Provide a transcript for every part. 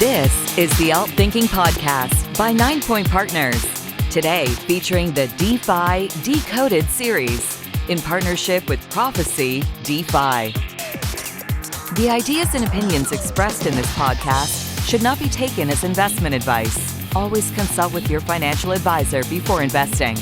This is the Alt Thinking Podcast by 9 Point Partners. Today, featuring the DeFi Decoded series in partnership with Prophecy DeFi. The ideas and opinions expressed in this podcast should not be taken as investment advice. Always consult with your financial advisor before investing.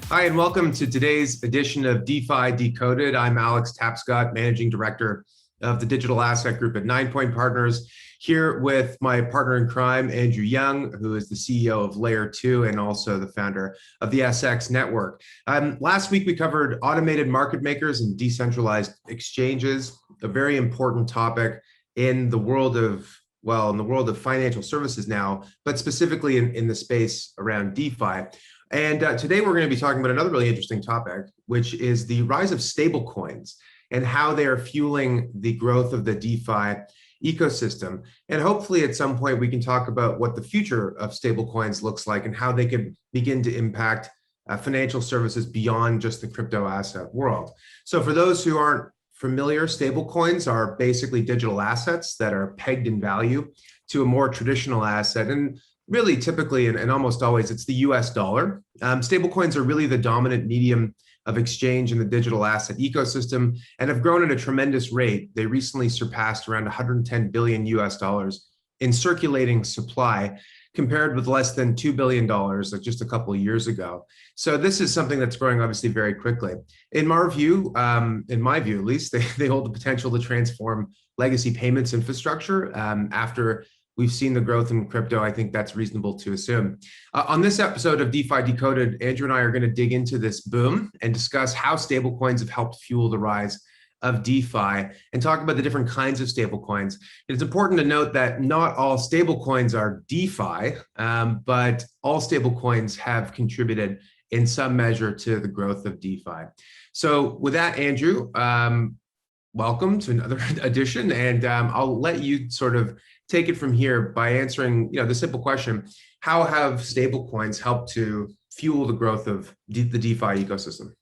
Hi, and welcome to today's edition of DeFi Decoded. I'm Alex Tapscott, Managing Director of the Digital Asset Group at 9 Point Partners, here with my partner in crime, Andrew Young, who is the CEO of Layer 2 and also the founder of the SX Network. Last week, we covered automated market makers and decentralized exchanges, a very important topic in the world of financial services now, but specifically in the space around DeFi. And today we're going to be talking about another really interesting topic, which is the rise of stablecoins and how they are fueling the growth of the DeFi ecosystem. And hopefully at some point we can talk about what the future of stablecoins looks like and how they could begin to impact financial services beyond just the crypto asset world. So for those who aren't familiar, stablecoins are basically digital assets that are pegged in value to a more traditional asset. And really, typically, and almost always, it's the US dollar. Stablecoins are really the dominant medium of exchange in the digital asset ecosystem and have grown at a tremendous rate. They recently surpassed around 110 billion US dollars in circulating supply, compared with less than $2 billion just a couple of years ago. So this is something that's growing obviously very quickly. In my view at least, they hold the potential to transform legacy payments infrastructure after we've seen the growth in crypto. I think that's reasonable to assume. On this episode of DeFi Decoded, Andrew and I are going to dig into this boom and discuss how stablecoins have helped fuel the rise of DeFi and talk about the different kinds of stablecoins. It's important to note that not all stablecoins are DeFi, but all stablecoins have contributed in some measure to the growth of DeFi. So with that, Andrew, welcome to another edition, and I'll let you sort of take it from here by answering, the simple question: how have stablecoins helped to fuel the growth of the DeFi ecosystem?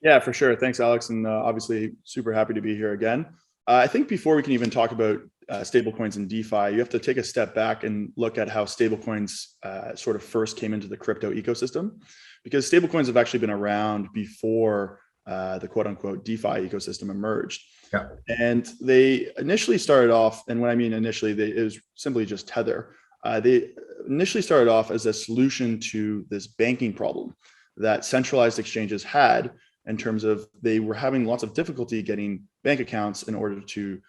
Yeah, for sure. Thanks, Alex, and obviously super happy to be here again. I think before we can even talk about stablecoins and DeFi, you have to take a step back and look at how stablecoins sort of first came into the crypto ecosystem, because stablecoins have actually been around before the quote-unquote DeFi ecosystem emerged. Yeah. And they initially started off, and when I mean initially, it was simply just Tether. They initially started off as a solution to this banking problem that centralized exchanges had, in terms of they were having lots of difficulty getting bank accounts in order to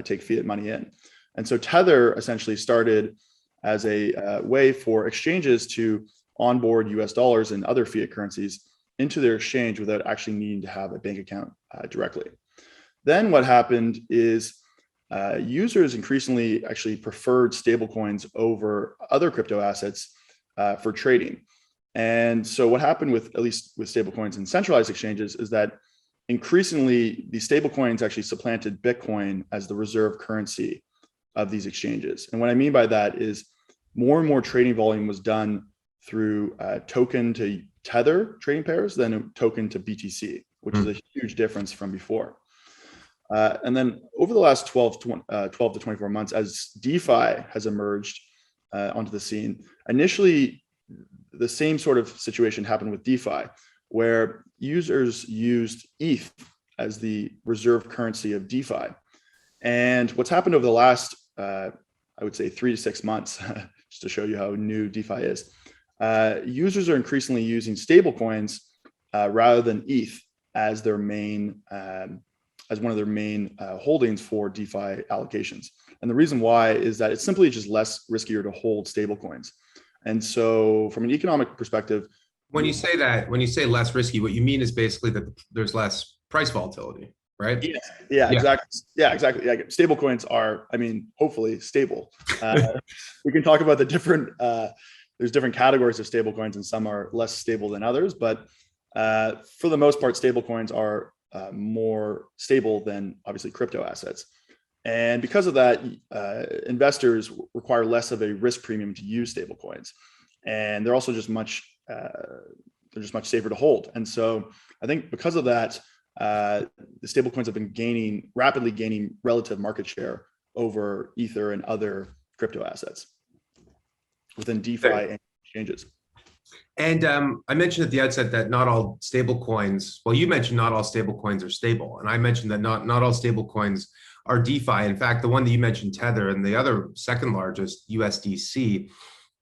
take fiat money in. And so Tether essentially started as a way for exchanges to onboard US dollars and other fiat currencies into their exchange without actually needing to have a bank account directly. Then what happened is users increasingly actually preferred stablecoins over other crypto assets for trading. And so what happened with, at least with stablecoins and centralized exchanges, is that increasingly the stablecoins actually supplanted Bitcoin as the reserve currency of these exchanges. And what I mean by that is more and more trading volume was done through token to Tether trading pairs than a token to BTC, which is a huge difference from before. And then over the last 12 to 24 months, as DeFi has emerged onto the scene, initially the same sort of situation happened with DeFi, where users used ETH as the reserve currency of DeFi. And what's happened over the last, I would say 3 to 6 months, just to show you how new DeFi is, users are increasingly using stablecoins rather than ETH as their main, as one of their main holdings for DeFi allocations. And the reason why is that it's simply just less riskier to hold stablecoins. And so from an economic perspective, When you say less risky, what you mean is basically that there's less price volatility, right? Yeah, exactly. Yeah, exactly. Yeah, stablecoins are, hopefully stable. We can talk about the different, there's different categories of stablecoins, and some are less stable than others, but for the most part, stablecoins are more stable than obviously crypto assets. And because of that, investors require less of a risk premium to use stablecoins, and they're also just much safer to hold. And so I think because of that, the stablecoins have been rapidly gaining relative market share over Ether and other crypto assets within DeFi and exchanges. And I mentioned at the outset that not all stable coins, well, you mentioned not all stable coins are stable. And I mentioned that not all stable coins are DeFi. In fact, the one that you mentioned, Tether, and the other second largest, USDC,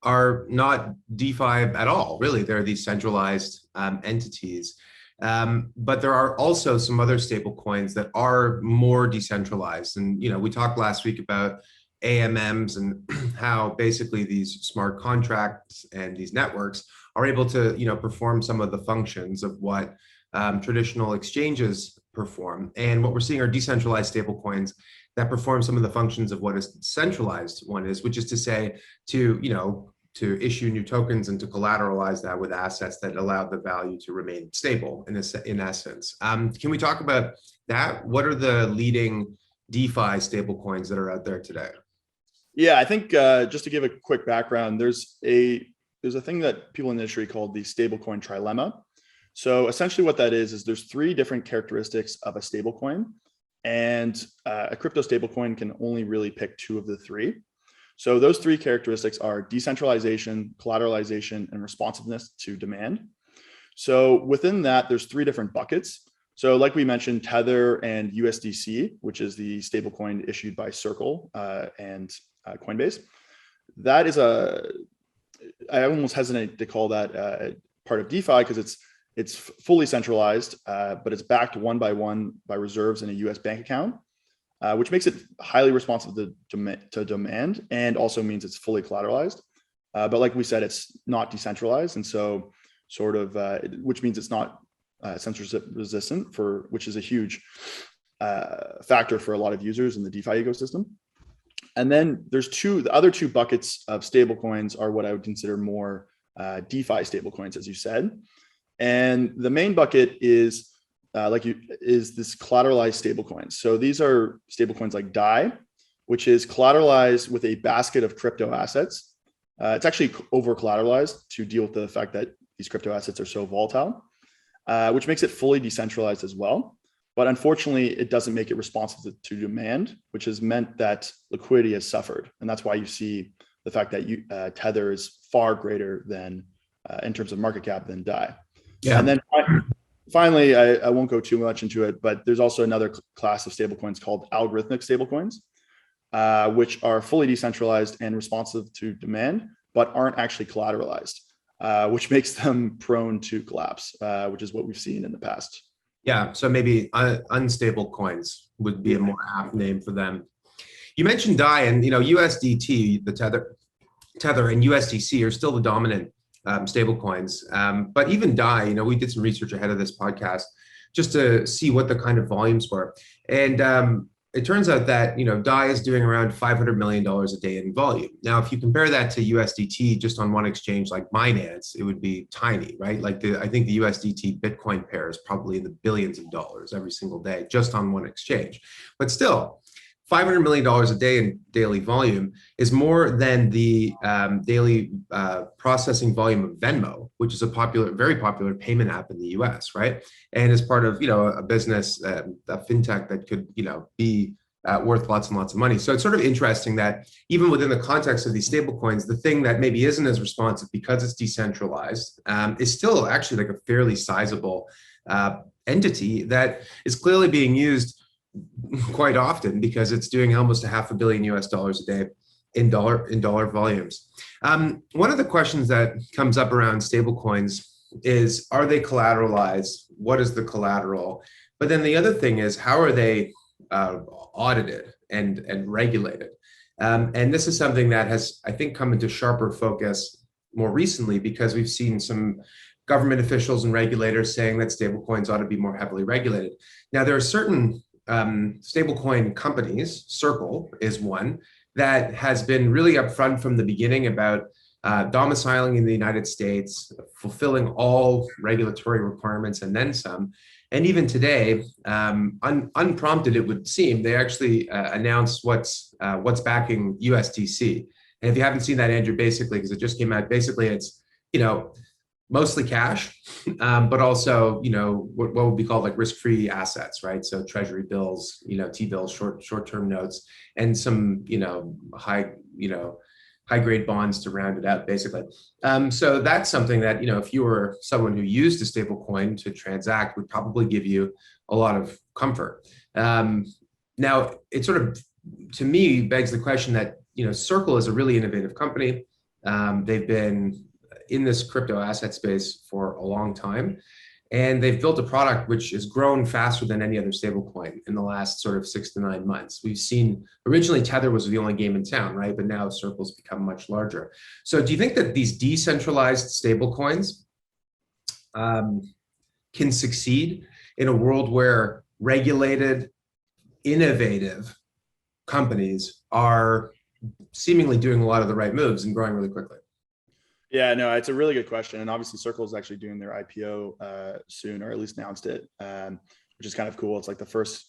are not DeFi at all. Really, they're these centralized entities. But there are also some other stable coins that are more decentralized. And, we talked last week about AMMs and how basically these smart contracts and these networks are able to, perform some of the functions of what traditional exchanges perform. And what we're seeing are decentralized stablecoins that perform some of the functions of what a centralized one is, which is to say to issue new tokens and to collateralize that with assets that allow the value to remain stable in essence. Can we talk about that? What are the leading DeFi stablecoins that are out there today? Yeah, I think just to give a quick background, there's a thing that people in the industry call the stablecoin trilemma. So essentially what that is there's three different characteristics of a stablecoin, and a crypto stablecoin can only really pick two of the three. So those three characteristics are decentralization, collateralization, and responsiveness to demand. So within that, there's three different buckets. So like we mentioned, Tether and USDC, which is the stablecoin issued by Circle and Coinbase. That is I almost hesitate to call that part of DeFi because it's fully centralized, but it's backed one by one by reserves in a US bank account, which makes it highly responsive to demand and also means it's fully collateralized. But like we said, it's not decentralized. And so which means it's not censorship resistant, which is a huge factor for a lot of users in the DeFi ecosystem. And then there's the other two buckets of stablecoins are what I would consider more DeFi stablecoins, as you said. And the main bucket is this collateralized stablecoins. So these are stablecoins like DAI, which is collateralized with a basket of crypto assets. It's actually over collateralized to deal with the fact that these crypto assets are so volatile, which makes it fully decentralized as well. But unfortunately, it doesn't make it responsive to demand, which has meant that liquidity has suffered. And that's why you see the fact that Tether is far greater than, in terms of market cap, than DAI. Yeah. And then finally, I won't go too much into it, but there's also another class of stablecoins called algorithmic stablecoins, which are fully decentralized and responsive to demand, but aren't actually collateralized, which makes them prone to collapse, which is what we've seen in the past. Yeah, so maybe unstable coins would be a more apt name for them. You mentioned DAI, and USDT, the Tether, and USDC are still the dominant stable coins. But even DAI, we did some research ahead of this podcast just to see what the kind of volumes were. And it turns out that, DAI is doing around $500 million a day in volume. Now, if you compare that to USDT just on one exchange like Binance, it would be tiny, right? I think the USDT Bitcoin pair is probably in the billions of dollars every single day just on one exchange. But still, $500 million a day in daily volume is more than the daily processing volume of Venmo, which is a very popular payment app in the US, right? And as part of, a business, a fintech that could, be worth lots and lots of money. So it's sort of interesting that even within the context of these stablecoins, the thing that maybe isn't as responsive because it's decentralized is still actually like a fairly sizable entity that is clearly being used quite often because it's doing almost $500 million US a day in dollar volumes. One of the questions that comes up around stablecoins is, are they collateralized? What is the collateral? But then the other thing is, how are they audited and regulated? And this is something that has, I think, come into sharper focus more recently because we've seen some government officials and regulators saying that stablecoins ought to be more heavily regulated. Now, there are certain stablecoin companies, Circle is one, that has been really upfront from the beginning about domiciling in the United States, fulfilling all regulatory requirements and then some. And even today, unprompted, it would seem, they actually announced what's backing USDC. And if you haven't seen that, Andrew, basically, because it just came out, basically it's, mostly cash, but also, what would be called like risk-free assets, right? So treasury bills, T-bills, short-term notes, and some, high grade bonds to round it out, basically. So that's something that, if you were someone who used a stable coin to transact, would probably give you a lot of comfort. Now, it sort of, to me, begs the question that, Circle is a really innovative company. They've been in this crypto asset space for a long time, and they've built a product which has grown faster than any other stablecoin in the last sort of 6 to 9 months. We've seen, originally Tether was the only game in town, right? But now Circle's become much larger. So do you think that these decentralized stablecoins can succeed in a world where regulated, innovative companies are seemingly doing a lot of the right moves and growing really quickly? Yeah, no, it's a really good question. And obviously Circle is actually doing their IPO soon, or at least announced it, which is kind of cool. It's like the first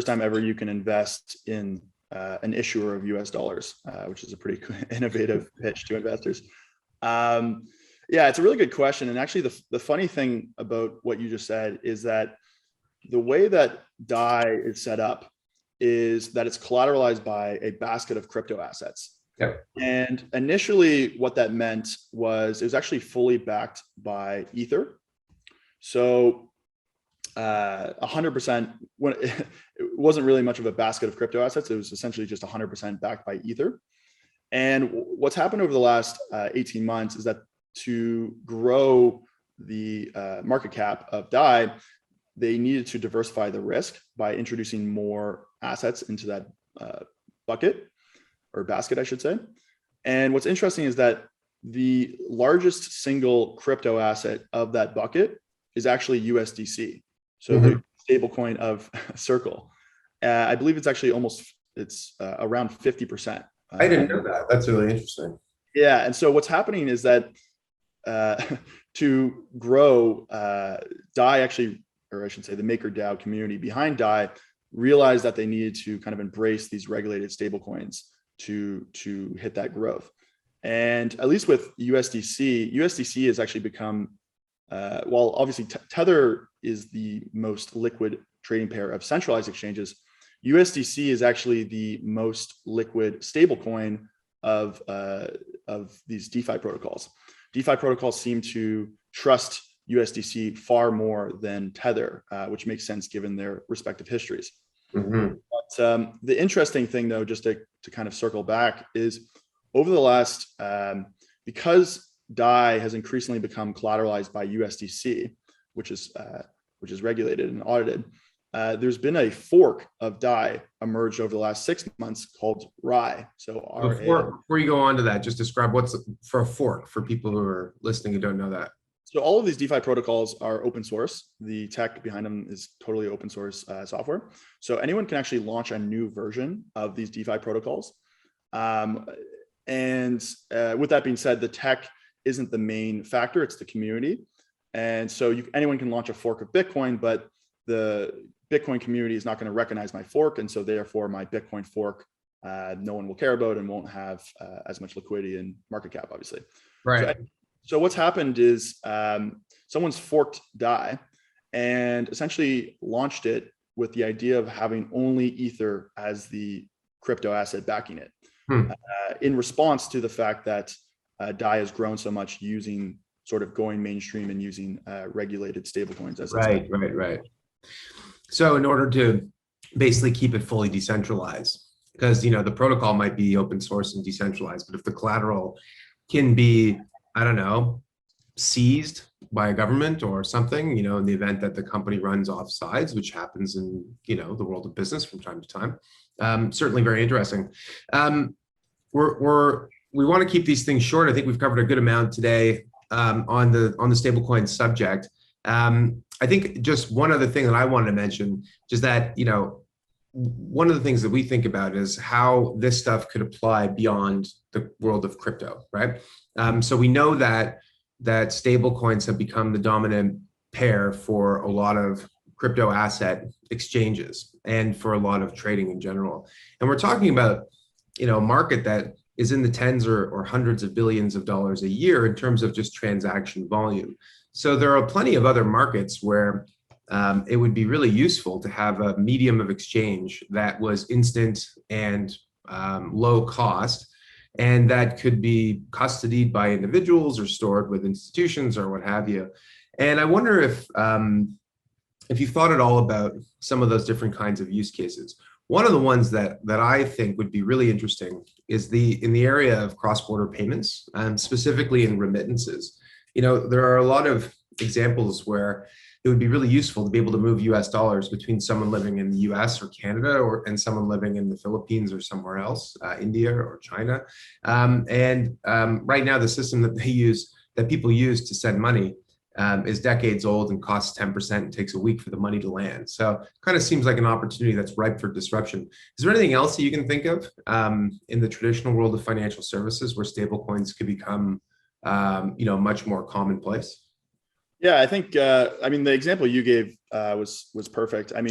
time ever you can invest in an issuer of US dollars, which is a pretty innovative pitch to investors. Yeah, it's a really good question. And actually the funny thing about what you just said is that the way that DAI is set up is that it's collateralized by a basket of crypto assets. Yep. And initially what that meant was it was actually fully backed by Ether. So 100%, when it wasn't really much of a basket of crypto assets, it was essentially just 100% backed by Ether. And what's happened over the last 18 months is that to grow the market cap of DAI, they needed to diversify the risk by introducing more assets into that bucket, or basket, I should say. And what's interesting is that the largest single crypto asset of that bucket is actually USDC. So the stablecoin of Circle. I believe it's actually around 50%. I didn't know that. That's really interesting. Yeah. And so what's happening is that to grow, DAI actually, or I should say the MakerDAO community behind DAI, realized that they needed to kind of embrace these regulated stablecoins to hit that growth. And at least with USDC has actually become, while obviously Tether is the most liquid trading pair of centralized exchanges, USDC is actually the most liquid stablecoin of these DeFi protocols. DeFi protocols seem to trust USDC far more than Tether, which makes sense given their respective histories. But the interesting thing, though, just to kind of circle back, is over the last, because DAI has increasingly become collateralized by USDC, which is regulated and audited, there's been a fork of DAI emerged over the last 6 months called RAI. So before you go on to that, just describe what's for a fork for people who are listening who don't know that. So all of these DeFi protocols are open source. The tech behind them is totally open source software. So anyone can actually launch a new version of these DeFi protocols. And with that being said, the tech isn't the main factor, it's the community. And so anyone can launch a fork of Bitcoin, but the Bitcoin community is not going to recognize my fork. And so therefore my Bitcoin fork, no one will care about and won't have as much liquidity and market cap, obviously. Right. So what's happened is someone's forked DAI and essentially launched it with the idea of having only Ether as the crypto asset backing it, in response to the fact that DAI has grown so much using sort of going mainstream and using regulated stablecoins as right. So in order to basically keep it fully decentralized, because the protocol might be open source and decentralized, but if the collateral can be, I don't know, seized by a government or something, in the event that the company runs off sides, which happens in, the world of business from time to time. Certainly very interesting. We want to keep these things short. I think we've covered a good amount today on the stablecoin subject. I think just one other thing that I wanted to mention is that, one of the things that we think about is how this stuff could apply beyond the world of crypto, right? So we know that stablecoins have become the dominant pair for a lot of crypto asset exchanges and for a lot of trading in general. And we're talking about, a market that is in the tens or hundreds of billions of dollars a year in terms of just transaction volume. So there are plenty of other markets where it would be really useful to have a medium of exchange that was instant and low cost, and that could be custodied by individuals or stored with institutions or what have you. And I wonder if you thought at all about some of those different kinds of use cases. One of the ones that I think would be really interesting is in the area of cross-border payments, specifically in remittances. There are a lot of examples where it would be really useful to be able to move US dollars between someone living in the US or Canada and someone living in the Philippines or somewhere else, India or China. Right now, the system that people use to send money is decades old and costs 10% and takes a week for the money to land. So it kind of seems like an opportunity that's ripe for disruption. Is there anything else that you can think of in the traditional world of financial services where stablecoins could become much more commonplace? Yeah, I think, the example you gave was perfect. I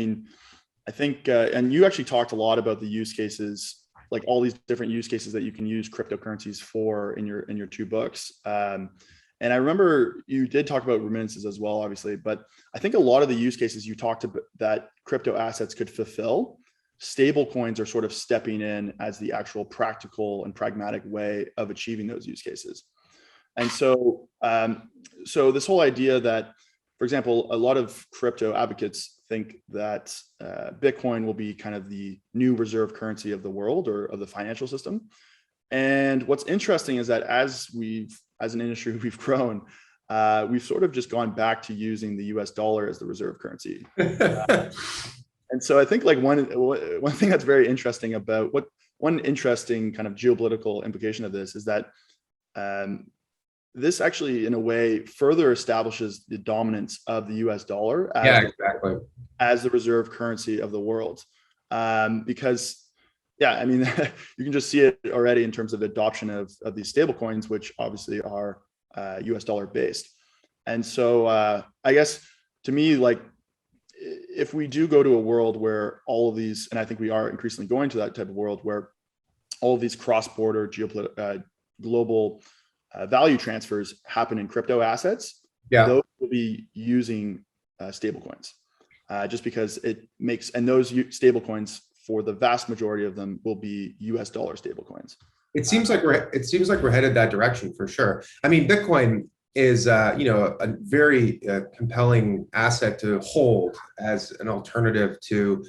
think, and you actually talked a lot about the use cases, like all these different use cases that you can use cryptocurrencies for in your two books. And I remember you did talk about remittances as well, obviously, but I think a lot of the use cases you talked about that crypto assets could fulfill, stable coins are sort of stepping in as the actual practical and pragmatic way of achieving those use cases. And so, so this whole idea that, for example, a lot of crypto advocates think that Bitcoin will be kind of the new reserve currency of the world or of the financial system. And what's interesting is that as an industry, we've grown, we've sort of just gone back to using the US dollar as the reserve currency. And so I think like one thing that's very interesting about one interesting kind of geopolitical implication of this is that this actually, in a way, further establishes the dominance of the US dollar as the reserve currency of the world. Because you can just see it already in terms of adoption of these stablecoins, which obviously are US dollar based. And so I guess to me, like, if we do go to a world where all of these, and I think we are increasingly going to that type of world where all of these cross-border global value transfers happen in crypto assets, those will be using stablecoins, just because it makes, and those stablecoins, for the vast majority of them, will be US dollar stablecoins. It seems like we're headed that direction for sure. I mean, Bitcoin is a very compelling asset to hold as an alternative to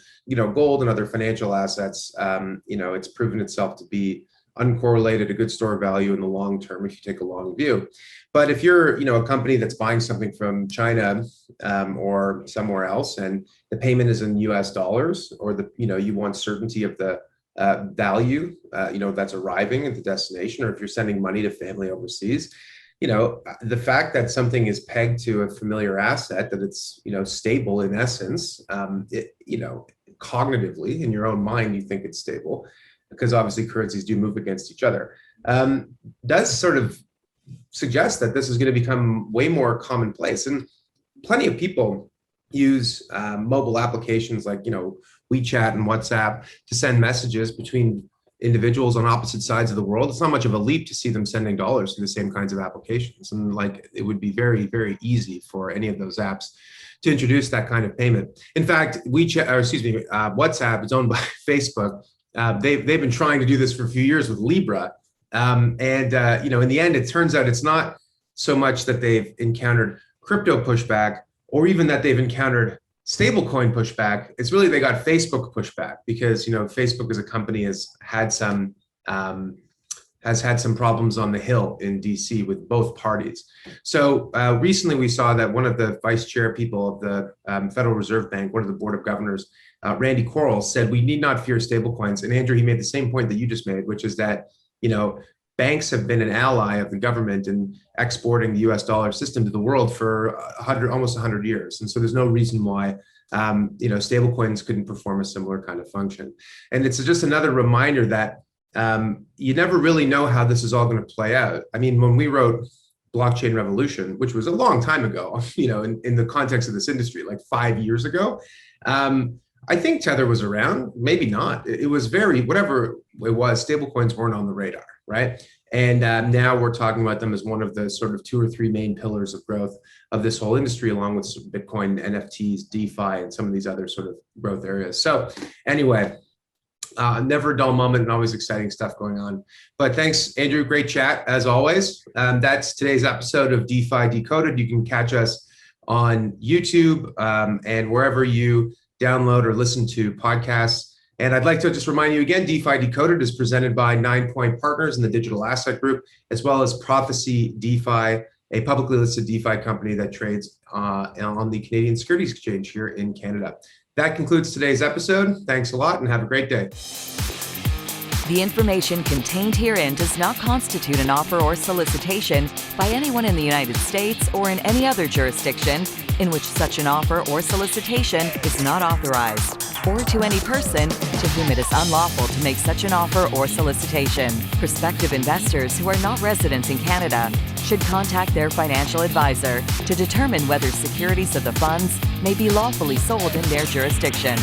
gold and other financial assets. It's proven itself to be uncorrelated, a good store of value in the long term if you take a long view. But if you're a company that's buying something from China or somewhere else, and the payment is in US dollars, or you want certainty of the value that's arriving at the destination, or if you're sending money to family overseas, the fact that something is pegged to a familiar asset, that it's stable in essence, cognitively in your own mind you think it's stable, because obviously currencies do move against each other, does sort of suggest that this is going to become way more commonplace. And plenty of people use mobile applications like WeChat and WhatsApp to send messages between individuals on opposite sides of the world. It's not much of a leap to see them sending dollars through the same kinds of applications. And like, it would be very, very easy for any of those apps to introduce that kind of payment. In fact, WhatsApp is owned by Facebook. They've been trying to do this for a few years with Libra. In the end, it turns out it's not so much that they've encountered crypto pushback or even that they've encountered stablecoin pushback. It's really they got Facebook pushback because Facebook as a company has had some problems on the Hill in DC with both parties. So recently we saw that one of the vice chair people of the Federal Reserve Bank, one of the board of governors, Randy Quarles, said we need not fear stablecoins. And Andrew, he made the same point that you just made, which is that banks have been an ally of the government in exporting the US dollar system to the world for almost 100 years. And so there's no reason why stablecoins couldn't perform a similar kind of function. And it's just another reminder that you never really know how this is all going to play out. I mean, when we wrote Blockchain Revolution, which was a long time ago, in the context of this industry, like 5 years ago, I think Tether was around, maybe not. It was whatever it was, stablecoins weren't on the radar, right? And now we're talking about them as one of the sort of 2 or 3 main pillars of growth of this whole industry, along with Bitcoin, NFTs, DeFi, and some of these other sort of growth areas. So anyway, never a dull moment and always exciting stuff going on. But thanks, Andrew. Great chat as always. That's today's episode of DeFi Decoded. You can catch us on YouTube and wherever you download or listen to podcasts. And I'd like to just remind you again, DeFi Decoded is presented by 9 Point Partners in the Digital Asset Group, as well as Prophecy DeFi, a publicly listed DeFi company that trades on the Canadian Securities Exchange here in Canada. That concludes today's episode. Thanks a lot and have a great day. The information contained herein does not constitute an offer or solicitation by anyone in the United States or in any other jurisdiction in which such an offer or solicitation is not authorized, or to any person to whom it is unlawful to make such an offer or solicitation. Prospective investors who are not residents in Canada should contact their financial advisor to determine whether securities of the funds may be lawfully sold in their jurisdiction.